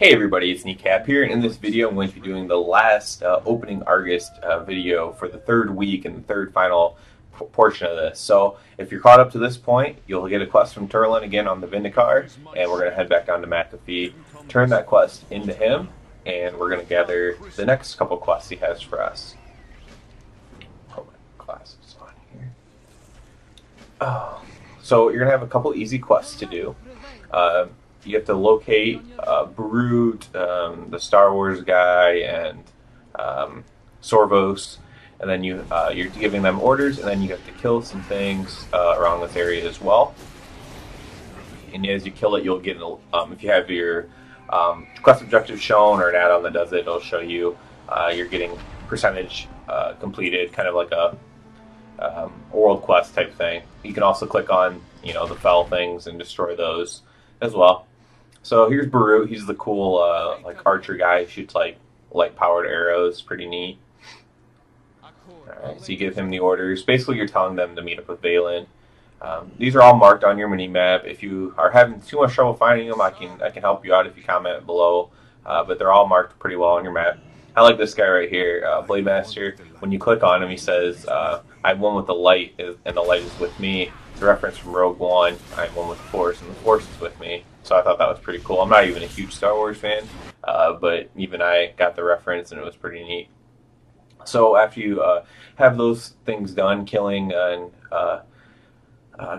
Hey everybody, it's Kneecap here, and in this video I'm going to be doing the last opening Argus video for the third week and the third final portion of this. So if you're caught up to this point, you'll get a quest from Turlin again on the Vindicar, and we're going to head back down to McAfee, turn that quest into him, and we're going to gather the next couple quests he has for us. Put my glasses on here. Oh. So you're going to have a couple easy quests to do. You have to locate Brute, the Star Wars guy, and Sorvos, and then you're giving them orders, and then you have to kill some things around this area as well. And as you kill it, you'll get if you have your quest objective shown or an add-on that does it, it'll show you you're getting percentage completed, kind of like a world quest type thing. You can also click on the fell things and destroy those as well. So here's Barut. He's the cool like archer guy. He shoots like light powered arrows. Pretty neat. Alright, so you give him the orders. Basically you're telling them to meet up with Valen. These are all marked on your mini map. If you are having too much trouble finding them, I can help you out if you comment below. But they're all marked pretty well on your map. I like this guy right here, Blade Master. When you click on him, he says, I'm one with the light, and the light is with me. It's a reference from Rogue One. I'm one with the Force, and the Force is with me. So I thought that was pretty cool. I'm not even a huge Star Wars fan, but even I got the reference, and it was pretty neat. So after you have those things done, killing and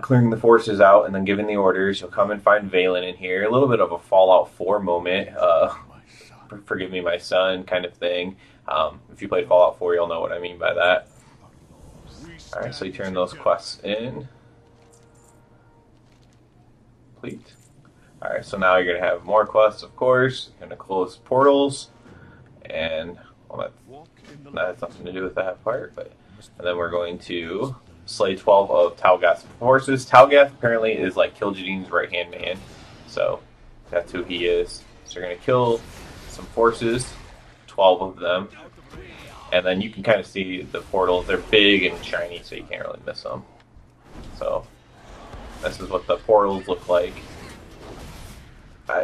clearing the forces out, and then giving the orders, you'll come and find Valen in here. A little bit of a Fallout 4 moment. Forgive me, my son, kind of thing. If you played Fallout 4, you'll know what I mean by that. Alright, so you turn those quests in. Complete. Alright, so now you're going to have more quests, of course. You're going to close portals. And, well, that has nothing to do with that part. And then we're going to slay 12 of Talgath's forces. Talgath apparently is like Kil'jaeden's right-hand man. So, that's who he is. So you're going to kill some forces, 12 of them, and then you can kind of see the portals. They're big and shiny, so you can't really miss them. So this is what the portals look like.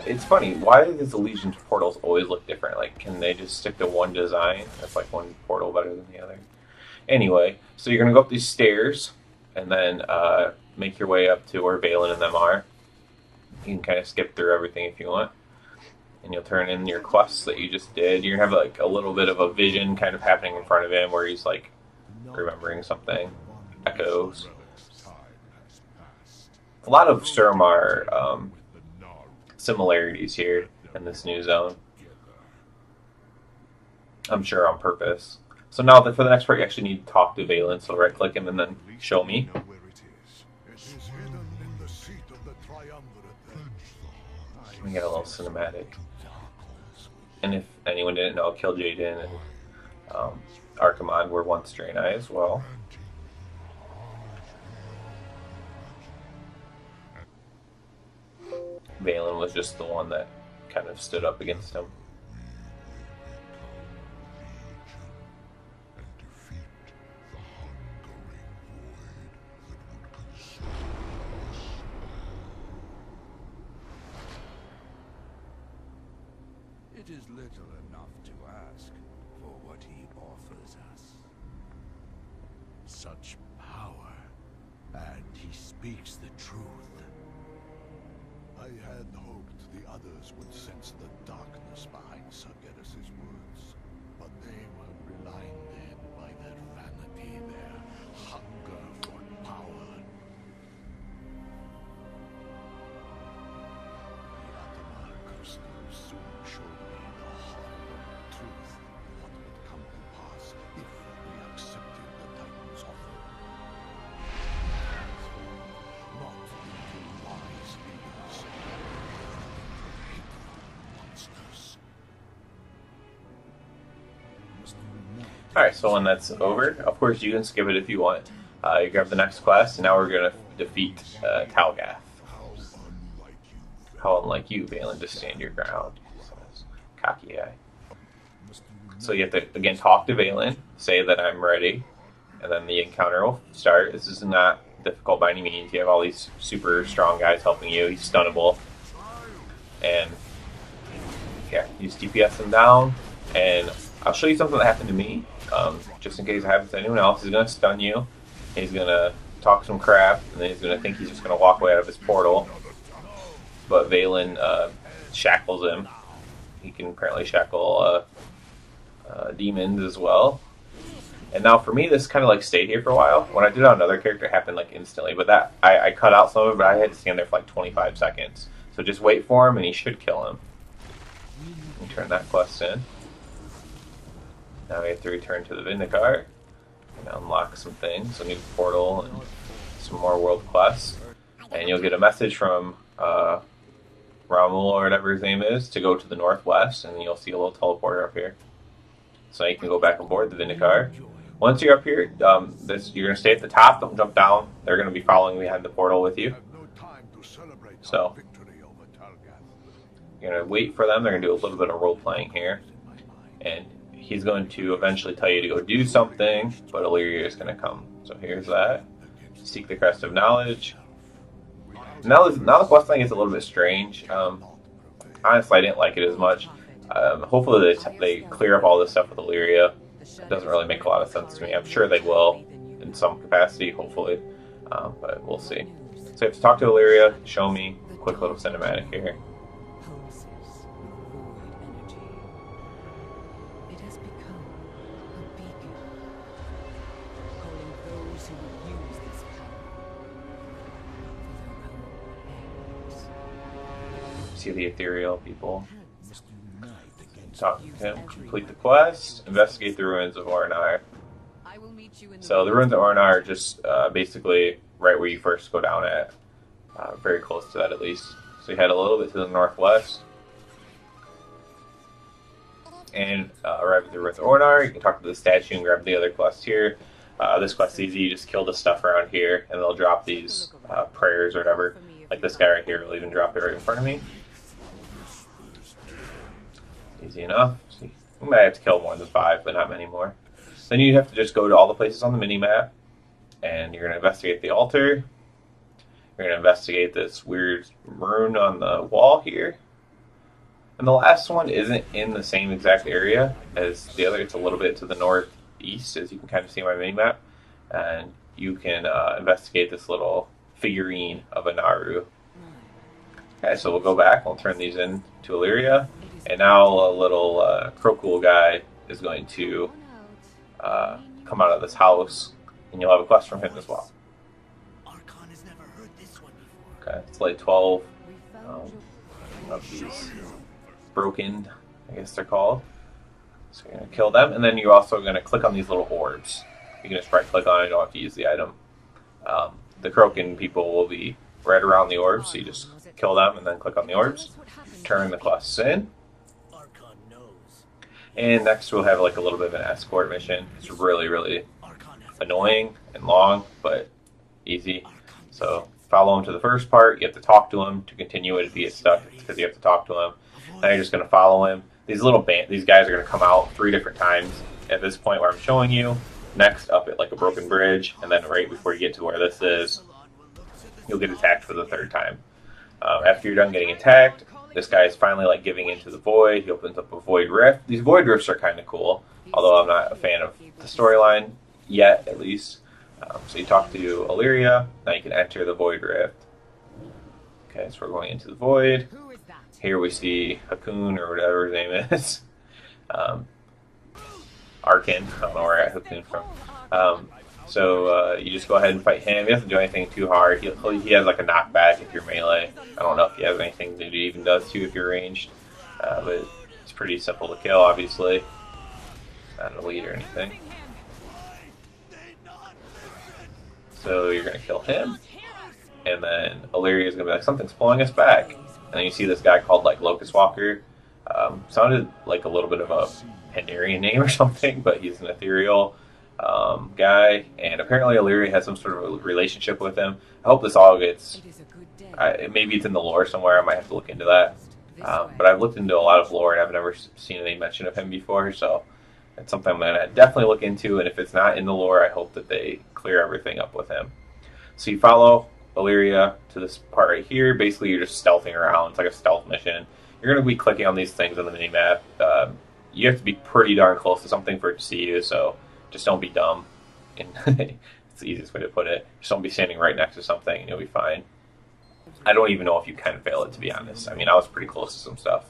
It's funny, why does the Legion's portals always look different? Like, can they just stick to one design? That's like one portal better than the other. Anyway, so you're going to go up these stairs and then make your way up to where Valen and them are. You can kind of skip through everything if you want. And you'll turn in your quests that you just did. You're going to have like a little bit of a vision kind of happening in front of him where he's like remembering something. Echoes. A lot of Suramar similarities here in this new zone. I'm sure on purpose. So now for the next part you actually need to talk to Valen. So right click him and then show me. We get a little cinematic. And if anyone didn't know, Kil'jaeden and Archimonde were once Draenei as well. Valen was just the one that kind of stood up against him. It is little enough to ask for what he offers us. Such power, and he speaks the truth. I had hoped the others would sense the darkness behind Sargeras' words, but they were blinded by their vanity, their hunger for power. The Atamar crystal soon showed me the horrible truth, what would come to pass if we accepted the Titan's offer. Not into wise leaders, hateful monsters. Alright, so when that's over, of course you can skip it if you want. You grab the next quest, and now we're going to defeat Talgath. How unlike you, Valen, to stand your ground. Cocky guy. So you have to, again, talk to Valen, say that I'm ready, and then the encounter will start. This is not difficult by any means. You have all these super strong guys helping you. He's stunnable. And You just DPS them down, and I'll show you something that happened to me, just in case it happens to anyone else. He's going to stun you, he's going to talk some crap, and then he's going to think he's just going to walk away out of his portal. But Valen shackles him. He can apparently shackle demons as well. And now for me, this kind of like stayed here for a while. When I did it on another character, it happened like instantly. But that I cut out some of it, but I had to stand there for like 25 seconds. So just wait for him, and he should kill him. And turn that quest in. Now we have to return to the Vindicar and unlock some things, a new portal and some more world quests. And you'll get a message from Ramul or whatever his name is to go to the northwest, and you'll see a little teleporter up here. So you can go back on board the Vindicar. Once you're up here, you're going to stay at the top. Don't jump down. They're going to be following behind the portal with you. So you're going to wait for them. They're going to do a little bit of role playing here, and he's going to eventually tell you to go do something. But Illyria is going to come. So here's that. Seek the Crest of Knowledge. Now the questline is a little bit strange. Honestly, I didn't like it as much. Hopefully they clear up all this stuff with Illyria. It doesn't really make a lot of sense to me. I'm sure they will in some capacity, hopefully, but we'll see. So you have to talk to Illyria, show me a quick little cinematic here. See the ethereal people. Talk to him, complete the quest, investigate the ruins of Ornar. So the ruins of Ornar are just basically right where you first go down at. Very close to that at least. So you head a little bit to the northwest. And arrive at the ruins of Ornar. You can talk to the statue and grab the other quest here. This quest is easy, you just kill the stuff around here and they'll drop these prayers or whatever. Like this guy right here will even drop it right in front of me. Easy enough. See, we might have to kill more than 5, but not many more. Then you have to just go to all the places on the mini-map, and you're going to investigate the altar. You're going to investigate this weird rune on the wall here. And the last one isn't in the same exact area as the other. It's a little bit to the northeast, as you can kind of see on my mini-map. And you can investigate this little figurine of a Naru. Okay, so we'll go back. We'll turn these in to Illyria. And now a little crucible guy is going to come out of this house, and you'll have a quest from him as well. Okay, it's like 12 of these broken, I guess they're called. So you're going to kill them, and then you're also going to click on these little orbs. You can just right click on it, you don't have to use the item. The Kroken people will be right around the orbs, so you just kill them and then click on the orbs. Turn the quests in. And next we'll have like a little bit of an escort mission. It's really, really annoying and long, but easy. So follow him to the first part. You have to talk to him to continue it if he gets stuck. It's because you have to talk to him. Now you're just going to follow him. These guys are going to come out 3 different times at this point where I'm showing you. Next up at like a broken bridge, and then right before you get to where this is, you'll get attacked for the 3rd time. After you're done getting attacked, this guy is finally like giving into the void. He opens up a void rift. These void rifts are kind of cool, although I'm not a fan of the storyline yet, at least. So you talk to Illyria. Now you can enter the void rift. Okay, so we're going into the void. Here we see Hakun, or whatever his name is. Arkin. I don't know where I got Hakun from. So you just go ahead and fight him. He doesn't do anything too hard. He has like a knockback if you're melee. I don't know if he has anything that he even does too if you're ranged. But it's pretty simple to kill, obviously. Not an elite or anything. So you're going to kill him. And then Illyria is going to be like, something's pulling us back. And then you see this guy called like Locust Walker. Sounded like a little bit of a Pandarian name or something, but he's an ethereal guy, and apparently Illyria has some sort of a relationship with him. I hope this all gets, maybe it's in the lore somewhere, I might have to look into that. But I've looked into a lot of lore and I've never seen any mention of him before, so it's something I'm going to definitely look into, and if it's not in the lore, I hope that they clear everything up with him. So you follow Illyria to this part right here. Basically you're just stealthing around. It's like a stealth mission. you're going to be clicking on these things on the minimap. You have to be pretty darn close to something for it to see you, so just don't be dumb. And it's the easiest way to put it. Just don't be standing right next to something and you'll be fine. I don't even know if you can fail it, to be honest. I mean, I was pretty close to some stuff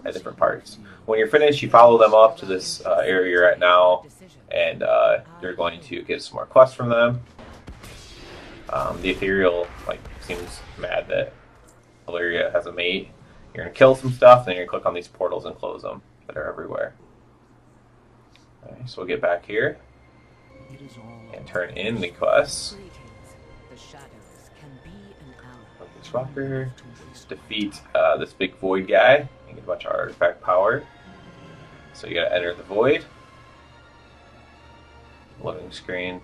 at different parts. When you're finished, you follow them up to this area you're at now, and you're going to get some more quests from them. The ethereal seems mad that Illyria has a mate. You're going to kill some stuff, then you're going to click on these portals and close them that are everywhere. Okay, so we'll get back here and turn in the quests. Focus Rocker, defeat this big void guy, and get a bunch of artifact power. So you gotta enter the void. Loading screen.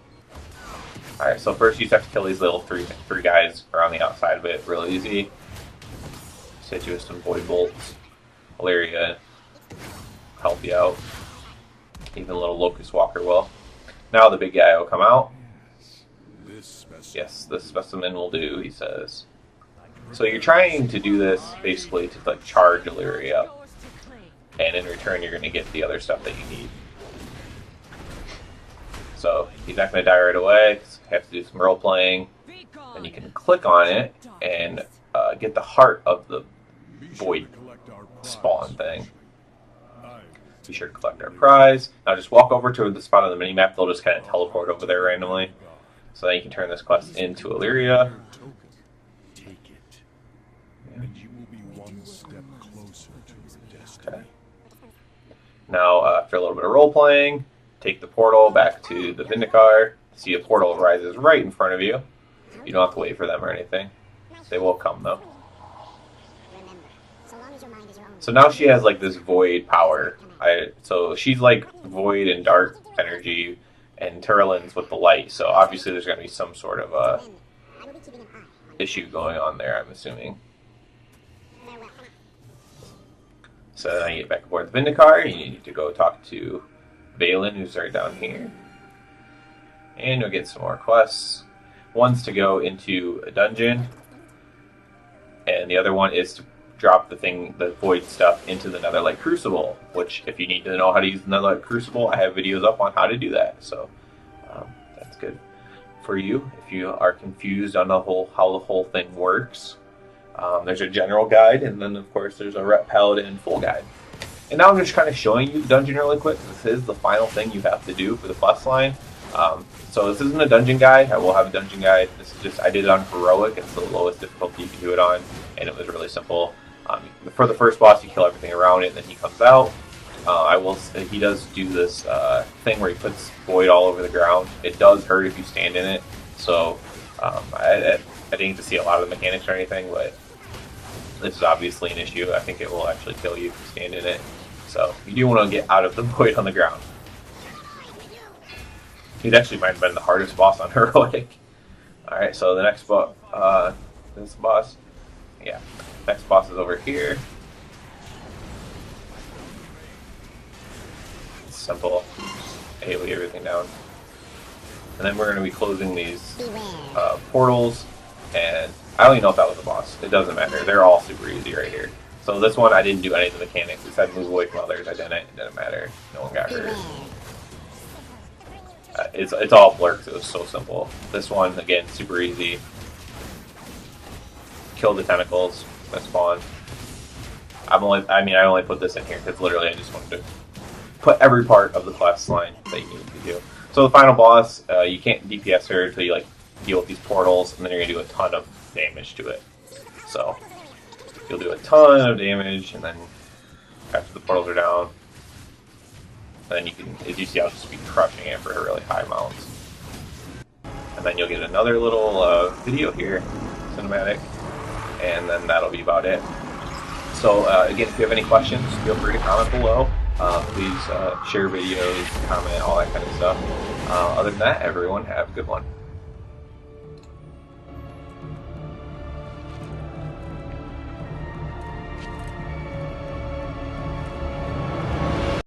Alright, so first you just have to kill these little three guys around the outside of it, real easy. Just hit you with some void bolts. Illyria help you out. Even a little Locust Walker will. Now the big guy will come out. Yes, this specimen will do, he says. So you're trying to do this basically to charge Illyria up. And in return you're going to get the other stuff that you need. So he's not going to die right away, because you have to do some role playing. And you can click on it and get the heart of the void spawn thing. Be sure to collect our prize. Now just walk over to the spot on the minimap. They'll just kind of teleport over there randomly. So then you can turn this quest into Illyria. Okay. Now, after a little bit of role playing, take the portal back to the Vindicar. See a portal rises right in front of you. You don't have to wait for them or anything. They will come though. So now she has this void power. So she's void and dark energy, and Turlin's with the light. So obviously there's going to be some sort of issue going on there, I'm assuming. So now you get back aboard the Vindicar. You need to go talk to Valen, who's right down here. And you'll get some more quests. One's to go into a dungeon, and the other one is to drop the void stuff into the netherlight crucible, which if you need to know how to use the netherlight crucible, I have videos up on how to do that, so that's good for you if you are confused on how the whole thing works. There's a general guide, and then of course there's a rep paladin full guide. And now I'm just kind of showing you the dungeon really quick. This is the final thing you have to do for the quest line. So this isn't a dungeon guide. I will have a dungeon guide. This is just, I did it on heroic. It's the lowest difficulty you can do it on, and it was really simple. For the first boss, you kill everything around it, and then he comes out. He does do this thing where he puts void all over the ground. It does hurt if you stand in it. So I didn't get to see a lot of the mechanics or anything, but this is obviously an issue. I think it will actually kill you if you stand in it. So you do want to get out of the void on the ground. He actually might have been the hardest boss on heroic. Alright, so the next this boss, yeah, next boss is over here. It's simple. AoE everything down. And then we're going to be closing these portals, and I don't even know if that was a boss. It doesn't matter. They're all super easy right here. So this one, I didn't do any of the mechanics. It said move away from others. I didn't. It didn't matter. No one got hurt. It's all blurks. It was so simple. This one, again, super easy. Kill the tentacles that spawn. I only put this in here because literally I just wanted to put every part of the quest line that you need to do. So the final boss, you can't DPS her until you deal with these portals, and then you're gonna do a ton of damage to it. So you'll do a ton of damage, and then after the portals are down, then you can, as you see, I'll just be crushing it for really high amounts. And then you'll get another little video here, cinematic, and then that'll be about it. So again, if you have any questions, feel free to comment below. Please share videos, comment, all that kind of stuff. Other than that, everyone have a good one.